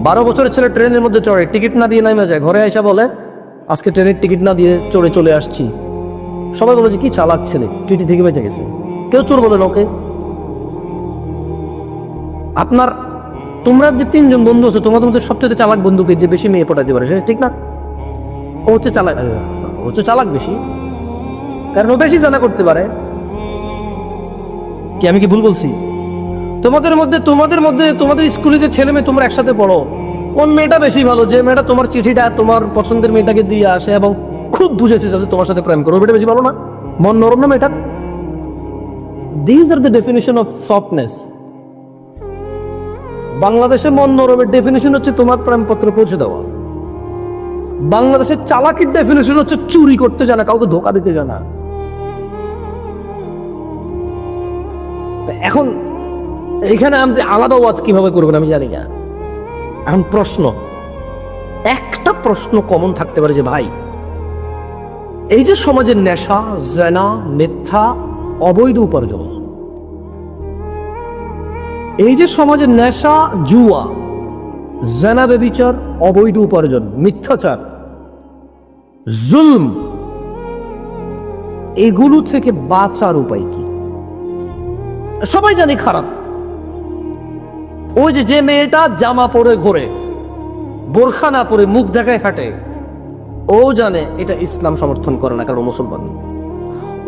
12 বছরের ছেলে ট্রেনের মধ্যে চড়ে, টিকিট না দিয়ে নামে যায়, ঘরে আইসা বলে আজকে ট্রেনের টিকিট না দিয়ে চড়ে চলে আসছি। সবাই বলে যে কি চালাক ছেলে, টিটি থেকে বেঁচে গেছে। কেউ চোর বলে লোকে। আপনার তোমরা যে 3 জন বন্ধু আছে, তোমাদের মধ্যে সবচেয়ে চালাক বন্ধুকে যে বেশি মেয়ে পটাতে পারে, সেটা ঠিক না? ও হচ্ছে চালাক বেশি, কারণ ও বেশি জানা করতে পারে। কি আমি কি ভুল বলছি? তোমাদের মধ্যে স্কুলে যে ছেলে মেয়ে তোমরা একসাথে পড়ো, কোন মেয়েটা বেশি ভালো? যে মেয়েটা তোমার চিঠিটা তোমার পছন্দের মেয়েটাকে দিয়ে আসে এবং খুব বুঝেছে যাতে তোমার সাথে প্রেম করো, ওই মেয়েটা বেশি ভালো না? মন নরম না মেয়েটা? This are the definition of softness. বাংলাদেশে মন নরমের ডেফিনিশন হচ্ছে তোমার প্রেমপত্র পৌঁছে দেওয়া। বাংলাদেশের চালাকির ডেফিনিশন হচ্ছে চুরি করতে জানা, কাউকে ধোকা দিতে জানা। এখন এইখানে আপনি আলাদা ওয়াজ কিভাবে করবেন আমি জানি না। এখন একটা প্রশ্ন কমন থাকতে পারে যে ভাই, এই যে সমাজের নেশা, জেনা, মিথ্যা, অবৈধ উপার্জন, এই যে সমাজের নেশা, জুয়া, জেনা, ব্যভিচার, অবৈধ উপার্জন, মিথ্যাচার, জুলম, এগুলো থেকে বাঁচার উপায় কি? সবাই জানি খারাপ। ওই যে মেয়েটা জামা পরে ঘোরে, বোরখা না পরে মুখ দেখায় হাঁটে, ও জানে এটা ইসলাম সমর্থন করে না, কারণ মুসলমান।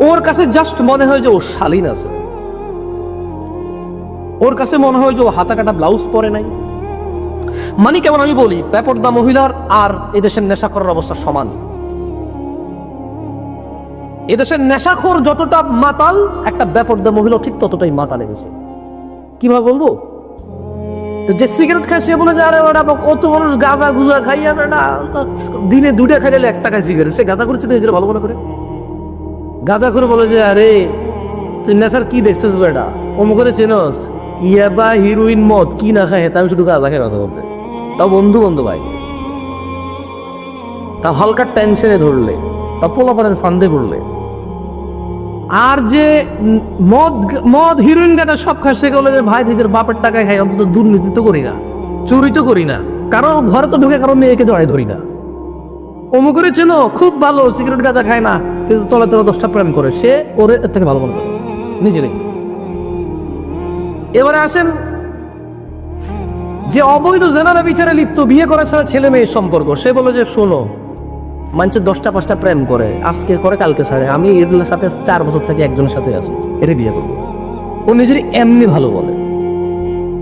ওর কাছে জাস্ট মনে হয় যে ও শালীন আছে, ওর কাছে মনে হয় যে ও হাতা কাটা ব্লাউজ পরে নাই। মানে কেমন আমি বলি, বেপরদা মহিলার আর এদেশের নেশা করার অবস্থা সমান। এদেশের নেশাখোর যতটা মাতাল, একটা বেপরদা মহিলা ঠিক ততটাই মাতাল গেছে। কিভাবে বলবো? যে সিগারেট খায় সে বলে যে আরে ওটা কত মানুষ গাঁজা গুজা খাইয়া দিনে 2টা খাইলে 1 টাকায় সিগারেট, সে গাঁজা করছে নিজের ভালো মনে করে। গাঁজা করে বলে যে আরে তুই নেশার কি দেখছিস বেটা, অমুক করে চেনস, ইয়াবা, হিরোইন, মদ কি না খায়, আমি শুধু গাঁজা খাই কথা বলতে। তাও বন্ধু ভাই, তা হালকা টেনশনে ধরলে, তা পোলাপানের ফান্দে পড়লে। আর যে মদ হিরোইন গাঁজা সব খায়, সে বলে যে ভাই নিজের বাপের টাকায় খাই, অন্তত দুর্নীতি তো করি না, চুরি তো করি না, কারণ ঘরে তো ঢুকে কারো মেয়েকে জড়াই ধরি না। অমুক করে চেনো, খুব ভালো, সিগারেট গাঁজা খায় না, কিন্তু তলে 10টা প্রেম করে, সে ওর এর থেকে ভালো মনে করে নিজেরই। এবারে আসেন যে অবৈধ জেনারা বিচারে লিপ্ত, বিয়ে করা ছাড়া ছেলে মেয়ের সম্পর্ক, সে বলে যে শোনো, মানুষের 10টা 5টা প্রেম করে, আজকে করে কালকে ছাড়ে, আমি এর সাথে 4 বছর থেকে একজনের সাথে আছি, এর বিয়ে করবো। ও নিজের এমনি ভালো বলে।